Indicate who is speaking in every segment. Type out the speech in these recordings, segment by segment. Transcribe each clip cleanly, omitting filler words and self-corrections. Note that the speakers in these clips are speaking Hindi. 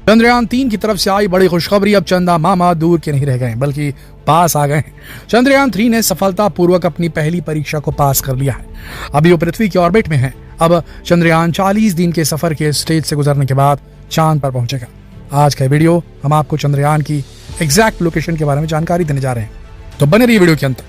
Speaker 1: चंद्रयान 3 की तरफ से आई बड़ी खुशखबरी, अब चंदा मामा दूर के नहीं रह गए बल्कि पास आ गए। चंद्रयान 3 ने सफलतापूर्वक अपनी पहली परीक्षा को पास कर लिया है। अभी वो पृथ्वी के ऑर्बिट में है। अब चंद्रयान 40 दिन के सफर के स्टेज से गुजरने के बाद चांद पर पहुंचेगा। आज का वीडियो हम आपको चंद्रयान की एग्जैक्ट लोकेशन के बारे में जानकारी देने जा रहे हैं, तो बने रहिए वीडियो के अंत।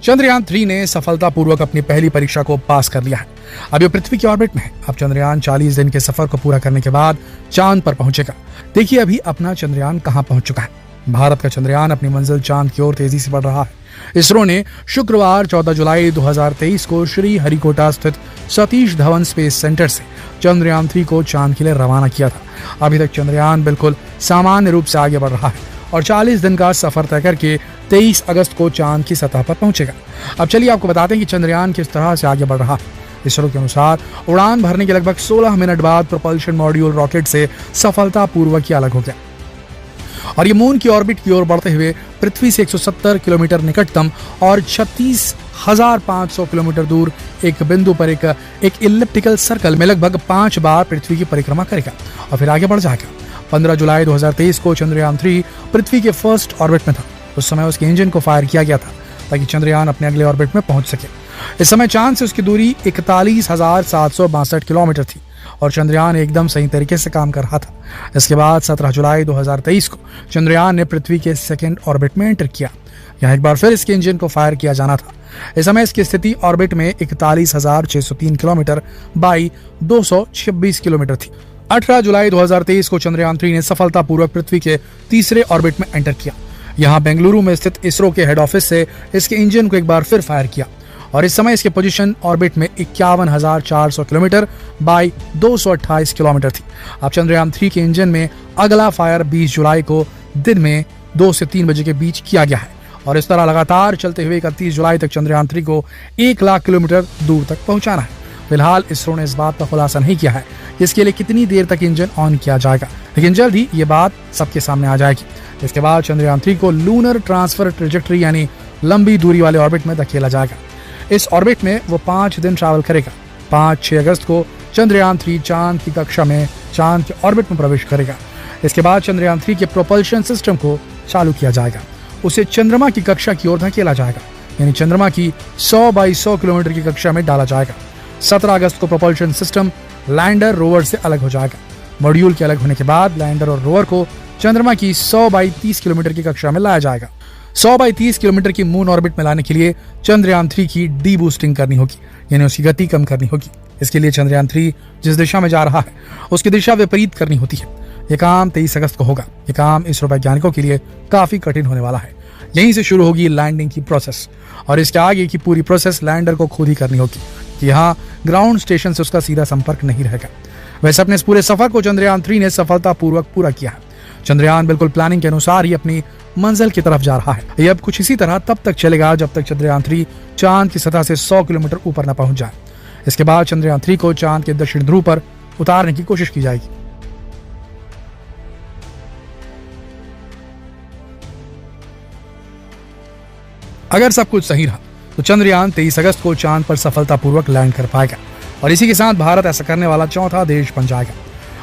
Speaker 1: चंद्रयान 3 ने सफलतापूर्वक अपनी पहली परीक्षा को पास कर लिया है। अब ये पृथ्वी के ऑर्बिट में है। अब चंद्रयान 40 दिन के सफर को पूरा करने के बाद चांद पर पहुंचेगा। देखिए अभी अपना चंद्रयान कहां पहुंच चुका है। भारत का चंद्रयान अपनी मंजिल चांद की ओर तेजी से बढ़ रहा है। इसरो ने शुक्रवार 14 जुलाई 2023 को श्री हरिकोटा स्थित सतीश धवन स्पेस सेंटर से चंद्रयान 3 को चांद के लिए रवाना किया था। अभी तक चंद्रयान बिल्कुल सामान्य रूप से आगे बढ़ रहा है और 40 दिन का सफर तय करके 23 अगस्त को चांद की सतह पर पहुंचेगा। अब चलिए आपको बताते हैं कि चंद्रयान किस तरह से आगे बढ़ रहा है। इसरो के अनुसार उड़ान भरने के लगभग 16 मिनट बाद प्रोपल्शन मॉड्यूल रॉकेट से सफलतापूर्वक अलग हो गया और ये मून की ऑर्बिट की ओर बढ़ते हुए पृथ्वी से 170 किलोमीटर निकटतम और 36,500 किलोमीटर दूर एक बिंदु पर एक इलिप्टिकल सर्कल में लगभग 5 बार पृथ्वी की परिक्रमा करेगा और फिर आगे बढ़ जाएगा। 15 जुलाई 2023 को चंद्रयान 3 पृथ्वी के फर्स्ट ऑर्बिट में था। उस समय उसके इंजन को फायर किया गया था ताकि चंद्रयान अपने अगले ऑर्बिट में पहुंच सके। इस समय चांद से उसकी दूरी 41,762 किलोमीटर थी और चंद्रयान एकदम सही तरीके से काम कर रहा था। इसके बाद 17 जुलाई 2023 को चंद्रयान ने पृथ्वी के सेकेंड ऑर्बिट में एंटर किया। यहाँ एक बार फिर इसके इंजन को फायर किया जाना था। इस समय इसकी स्थिति ऑर्बिट में 41,603 किलोमीटर बाई 226 किलोमीटर थी। 18 जुलाई 2023 को चंद्रयान 3 ने सफलतापूर्वक पृथ्वी के तीसरे ऑर्बिट में एंटर किया। यहाँ बेंगलुरु में स्थित इसरो के हेड ऑफिस से इसके इंजन को एक बार फिर फायर किया और इस समय इसकी पोजीशन ऑर्बिट में 51,400 किलोमीटर बाई 228 किलोमीटर थी। अब चंद्रयान 3 के इंजन में अगला फायर 20 जुलाई को दिन में 2 से 3 बजे के बीच किया गया है और इस तरह लगातार चलते हुए 31 जुलाई तक चंद्रयान 3 को 1 लाख किलोमीटर दूर तक पहुंचाना है। फिलहाल इसरो ने इस बात का खुलासा नहीं किया है कि इसके लिए कितनी देर तक इंजन ऑन किया जाएगा, लेकिन जल्द ही ये बात सबके सामने आ जाएगी। इसके बाद चंद्रयान 3 को लूनर ट्रांसफर ट्रेजेक्टरी यानी लंबी दूरी वाले ऑर्बिट में धकेला जाएगा। इस ऑर्बिट में वो 5 दिन ट्रैवल करेगा। 5-6 अगस्त को चंद्रयान 3 चांद की कक्षा में चांद के ऑर्बिट में प्रवेश करेगा। इसके बाद चंद्रयान 3 के प्रोपल्शन सिस्टम को चालू किया जाएगा। उसे चंद्रमा की कक्षा की ओर धकेला जाएगा, यानी चंद्रमा की 100 बाई 100 किलोमीटर की कक्षा में डाला जाएगा। 17 अगस्त को प्रोपल्शन सिस्टम लैंडर रोवर से अलग हो जाएगा। मॉड्यूल के अलग होने के बाद लैंडर और रोवर को चंद्रमा की 100 बाई 30 किलोमीटर की कक्षा में लाया जाएगा। 100 बाई 30 किलोमीटर की मून ऑर्बिट में लाने के लिए चंद्रयान 3 की डी बूस्टिंग करनी होगी, यानी उसकी गति कम करनी होगी। इसके लिए चंद्रयान 3 जिस दिशा में जा रहा है उसकी दिशा विपरीत करनी होती है। यह काम 23 अगस्त को होगा। यह काम इसरो वैज्ञानिकों के लिए काफी कठिन होने वाला है। यहीं से शुरू होगी लैंडिंग की प्रोसेस और इसके आगे की पूरी प्रोसेस लैंडर को खुद ही करनी होगी कि यहाँ ग्राउंड स्टेशन से उसका सीधा संपर्क नहीं रहेगा। वैसे अपने इस पूरे सफर को चंद्रयान 3 ने सफलतापूर्वक पूरा किया है। चंद्रयान बिल्कुल प्लानिंग के अनुसार ही अपनी मंजिल की तरफ जा रहा है। ये अब कुछ इसी तरह तब तक चलेगा जब तक चंद्रयान 3 चांद की सतह से 100 किलोमीटर ऊपर न पहुंच जाए। इसके बाद चंद्रयान 3 को चांद के दक्षिण ध्रुव पर उतारने की कोशिश की जाएगी। अगर सब कुछ सही रहा तो चंद्रयान 23 अगस्त को चांद पर सफलतापूर्वक लैंड कर पाएगा और इसी के साथ भारत ऐसा करने वाला चौथा देश बन जाएगा।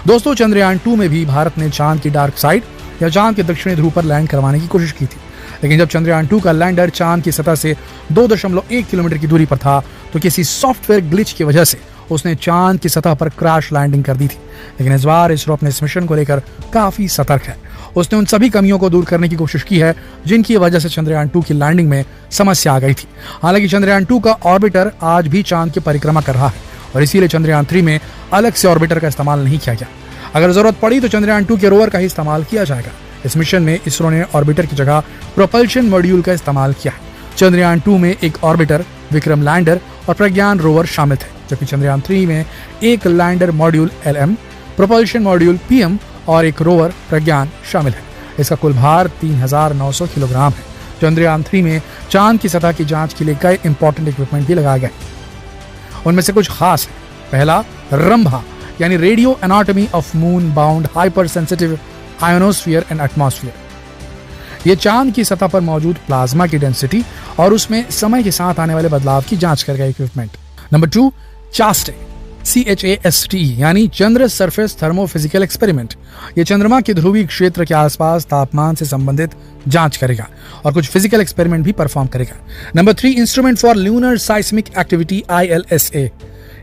Speaker 1: दोस्तों, चंद्रयान 2 में भी भारत ने चांद की डार्क साइड या चांद के दक्षिणी ध्रुव पर लैंड करवाने की कोशिश की थी, लेकिन जब चंद्रयान 2 का लैंडर चांद की सतह से 2.1 किलोमीटर की दूरी पर था तो किसी सॉफ्टवेयर ग्लिच की वजह से उसने चांद की सतह पर क्रैश लैंडिंग कर दी थी। लेकिन इस बार इसरो अपने इस मिशन को लेकर काफी सतर्क है। उसने उन सभी कमियों को दूर करने की कोशिश की है जिनकी वजह से चंद्रयान 2 की लैंडिंग में समस्या आ गई थी। हालांकि चंद्रयान 2 का ऑर्बिटर आज भी चांद की परिक्रमा कर रहा है और इसीलिए चंद्रयान 3 में अलग से ऑर्बिटर का इस्तेमाल नहीं किया गया। अगर जरूरत पड़ी तो चंद्रयान 2 के रोवर का ही इस्तेमाल किया जाएगा। इस मिशन में इसरो ने ऑर्बिटर की जगह प्रोपल्शन मॉड्यूल का इस्तेमाल किया है। चंद्रयान 2 में एक ऑर्बिटर, विक्रम लैंडर और प्रज्ञान रोवर शामिल थे, जबकि चंद्रयान 3 में एक lander module LM, propulsion module PM और एक रोवर प्रज्ञान शामिल है। इसका कुल भार 3,900 किलोग्राम है। चंद्रयान 3 में चांद की सतह की जांच के लिए कई इंपॉर्टेंट इक्विपमेंट भी लगाए गए। उनमें से कुछ खास है। पहला, रंभा यानी radio anatomy of moon bound hyper sensitive ionosphere and atmosphere. ये चांद की सतह पर मौजूद प्लाज्मा की डेंसिटी और उसमें समय के साथ आने वाले बदलाव की जांच करेगा इक्विपमेंट। नंबर 2, चास्टे CHAST यानी चंद्र सरफेस थर्मोफिजिकल एक्सपेरिमेंट। ये चंद्रमा के ध्रुवीय क्षेत्र के आसपास तापमान से संबंधित जांच करेगा और कुछ फिजिकल एक्सपेरिमेंट भी परफॉर्म करेगा। Number 3 instrument for lunar साइस्मिक activity ILSA।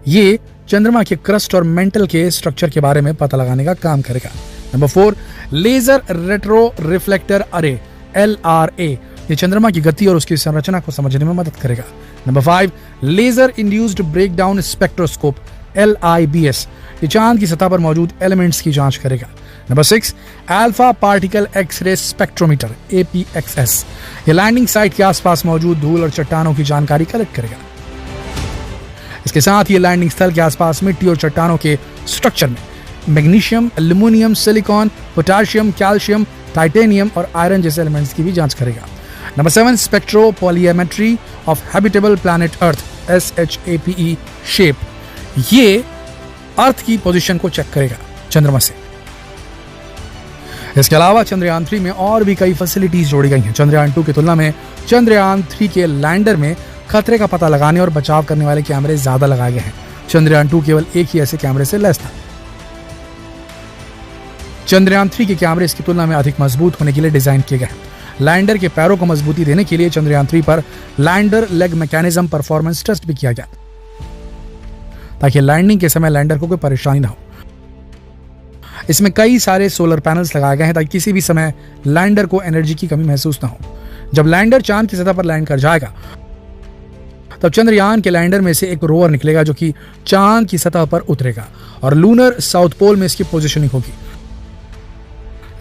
Speaker 1: ये चंद्रमा के क्रस्ट और मेंटल के स्ट्रक्चर के बारे में पता लगाने का काम करेगा। नंबर 4 लेजर रेट्रो रिफ्लेक्टर अरे LRA। ये चंद्रमा की गति और उसकी संरचना को समझने में मदद करेगा। Number 5 laser induced breakdown spectroscope LIBS। ये चांद की सतह पर मौजूद एलिमेंट्स की जांच करेगा। Number 6 alpha particle X ray spectrometer APXS। ये लैंडिंग साइट के आसपास मौजूद धूल और चट्टानों की जानकारी कलेक्ट करेगा। इसके साथ ये लैंडिंग स्थल के आसपास मिट्टी और चट्टानों के स्ट्रक्चर में magnesium, aluminium, silicon, potassium, calcium, titanium और आयरन जैसे एलिमेंट्स की भी जांच करेगा। Number 7 spectropolarimetry of habitable planet earth SHAPE SHAPE. ये अर्थ की पोजीशन को चेक करेगा चंद्रमा से। इसके अलावा चंद्रयान 3 में और भी कई फैसिलिटीज जोड़ी गई हैं। चंद्रयान 2 की तुलना में चंद्रयान 3 के लैंडर में खतरे का पता लगाने और बचाव करने वाले कैमरे ज्यादा लगाए गए हैं। चंद्रयान 2 केवल एक ही ऐसे कैमरे से लैस था। चंद्रयान 3 के कैमरे इसकी तुलना में अधिक मजबूत होने के लिए डिजाइन किए गए हैं। लैंडर के पैरों को मजबूती देने के लिए चंद्रयान 3 पर lander leg mechanism performance test भी किया गया ताकि लैंडिंग के समय लैंडर को कोई परेशानी ना हो। इसमें कई सारे सोलर पैनल्स लगाए गए हैं ताकि किसी भी समय लैंडर को एनर्जी की कमी महसूस ना हो। जब लैंडर चांद की सतह पर लैंड कर जाएगा तब चंद्रयान के लैंडर में से एक रोवर निकलेगा जो कि चांद की सतह पर उतरेगा और लूनर साउथ पोल में इसकी पोजीशनिंग होगी।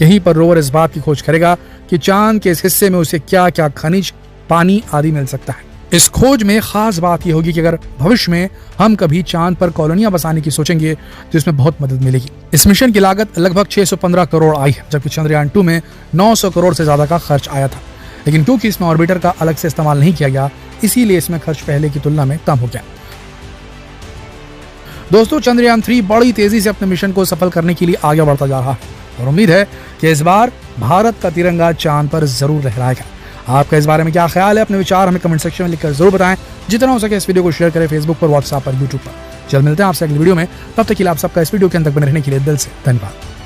Speaker 1: यहीं पर रोवर इस बात की खोज करेगा कि चांद के इस हिस्से में उसे क्या क्या खनिज, पानी आदि मिल सकता है। इस खोज में खास बात यह होगी कि अगर भविष्य में हम कभी चांद पर कॉलोनियां बसाने की सोचेंगे तो इसमें बहुत मदद मिलेगी। इस मिशन की लागत लगभग 615 करोड़ आई है, जबकि चंद्रयान 2 में 900 करोड़ से ज्यादा का खर्च आया था। लेकिन क्योंकि इसमें ऑर्बिटर का अलग से इस्तेमाल नहीं किया गया, इसीलिए इसमें खर्च पहले की तुलना में कम हो गया। दोस्तों, चंद्रयान 3 बड़ी तेजी से अपने मिशन को सफल करने के लिए आगे बढ़ता जा रहा है और उम्मीद है कि इस बार भारत का तिरंगा चांद पर जरूर लहराएगा। आपका इस बारे में क्या ख्याल है? अपने विचार हमें कमेंट सेक्शन में लिखकर जरूर बताएं। जितना हो सके इस वीडियो को शेयर करें फेसबुक पर, व्हाट्सएप पर, यूट्यूब पर। जल्द मिलते हैं आपसे अगली वीडियो में। तब तक के लिए आप सबका इस वीडियो के अंत तक बने रहने के लिए दिल से धन्यवाद।